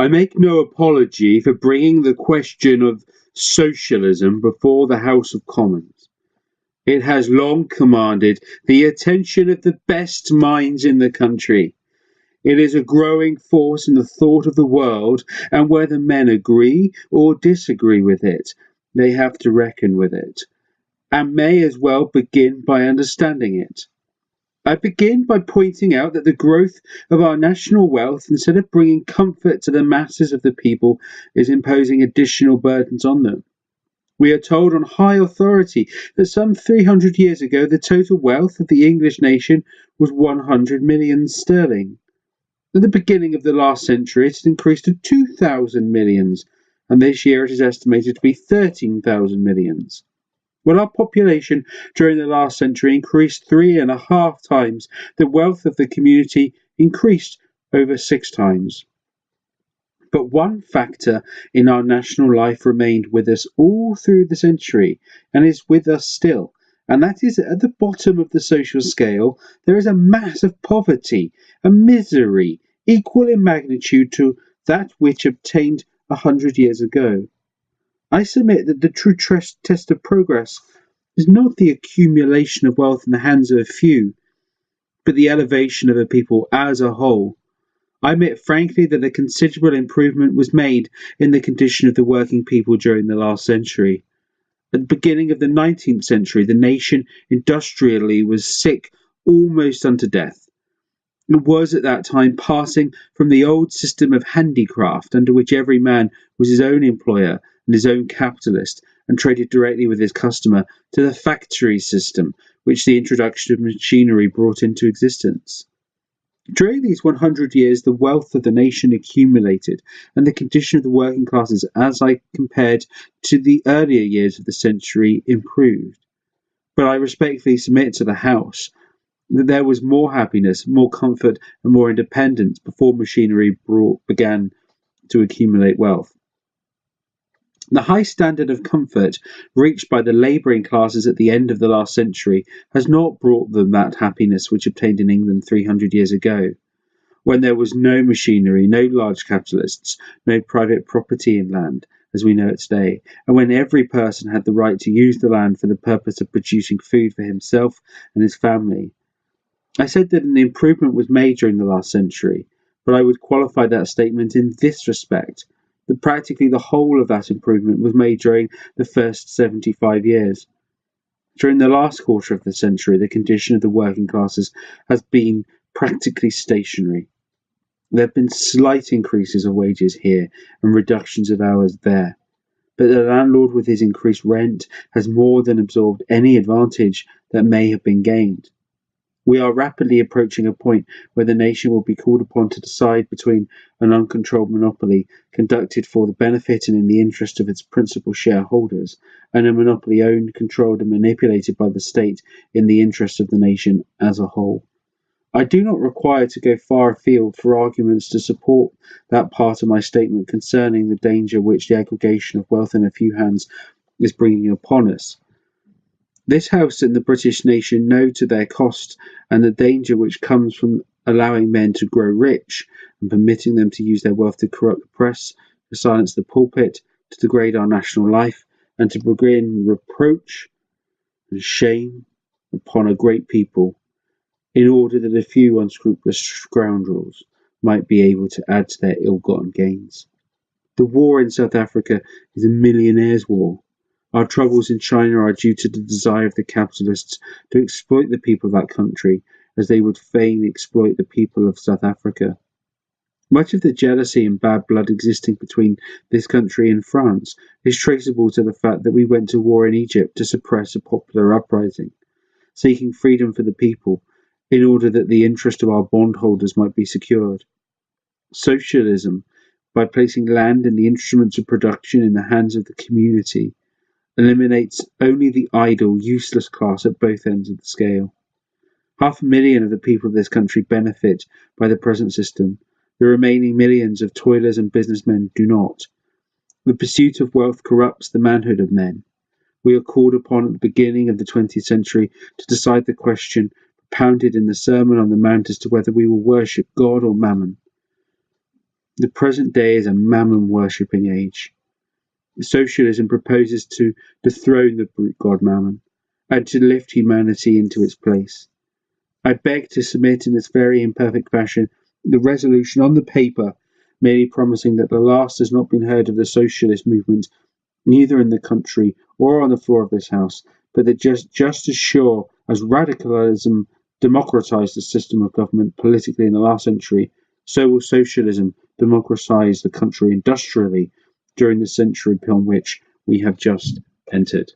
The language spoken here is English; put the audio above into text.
I make no apology for bringing the question of socialism before the House of Commons. It has long commanded the attention of the best minds in the country. It is a growing force in the thought of the world, and whether men agree or disagree with it, they have to reckon with it, and may as well begin by understanding it. I begin by pointing out that the growth of our national wealth, instead of bringing comfort to the masses of the people, is imposing additional burdens on them. We are told on high authority that some 300 years ago the total wealth of the English nation was 100 million sterling. At the beginning of the last century it had increased to 2,000 millions, and this year it is estimated to be 13,000 millions. When our population during the last century increased 3.5 times, the wealth of the community increased over 6 times. But one factor in our national life remained with us all through the century, and is with us still, and that is at the bottom of the social scale there is a mass of poverty, a misery equal in magnitude to that which obtained 100 years ago. I submit that the true test of progress is not the accumulation of wealth in the hands of a few, but the elevation of a people as a whole. I admit frankly that a considerable improvement was made in the condition of the working people during the last century. At the beginning of the 19th century, the nation industrially was sick almost unto death. It was at that time passing from the old system of handicraft, under which every man was his own employer and his own capitalist, and traded directly with his customer, to the factory system, which the introduction of machinery brought into existence. During these 100 years, the wealth of the nation accumulated, and the condition of the working classes, as I compared to the earlier years of the century, improved. But I respectfully submit to the House that there was more happiness, more comfort, and more independence before machinery began to accumulate wealth. The high standard of comfort reached by the labouring classes at the end of the last century has not brought them that happiness which obtained in England 300 years ago, when there was no machinery, no large capitalists, no private property in land, as we know it today, and when every person had the right to use the land for the purpose of producing food for himself and his family. I said that an improvement was made during the last century, but I would qualify that statement in this respect, that practically the whole of that improvement was made during the first 75 years. During the last quarter of the century, the condition of the working classes has been practically stationary. There have been slight increases of wages here and reductions of hours there, but the landlord with his increased rent has more than absorbed any advantage that may have been gained. We are rapidly approaching a point where the nation will be called upon to decide between an uncontrolled monopoly conducted for the benefit and in the interest of its principal shareholders, and a monopoly owned, controlled, and manipulated by the state in the interest of the nation as a whole. I do not require to go far afield for arguments to support that part of my statement concerning the danger which the aggregation of wealth in a few hands is bringing upon us. This House and the British nation know to their cost and the danger which comes from allowing men to grow rich and permitting them to use their wealth to corrupt the press, to silence the pulpit, to degrade our national life, and to bring reproach and shame upon a great people, in order that a few unscrupulous scoundrels might be able to add to their ill-gotten gains. The war in South Africa is a millionaire's war. Our troubles in China are due to the desire of the capitalists to exploit the people of that country, as they would fain exploit the people of South Africa. Much of the jealousy and bad blood existing between this country and France is traceable to the fact that we went to war in Egypt to suppress a popular uprising, seeking freedom for the people, in order that the interest of our bondholders might be secured. Socialism, by placing land and the instruments of production in the hands of the community, eliminates only the idle, useless class at both ends of the scale. 500,000 of the people of this country benefit by the present system. The remaining millions of toilers and businessmen do not. The pursuit of wealth corrupts the manhood of men. We are called upon at the beginning of the 20th century to decide the question propounded in the Sermon on the Mount as to whether we will worship God or Mammon. The present day is a mammon-worshipping age. Socialism proposes to dethrone the brute god Mammon and to lift humanity into its place. I beg to submit in this very imperfect fashion the resolution on the paper, merely promising that the last has not been heard of the socialist movement, neither in the country or on the floor of this House, but that just as sure as radicalism democratized the system of government politically in the last century, so will socialism democratize the country industrially during the century upon which we have just entered.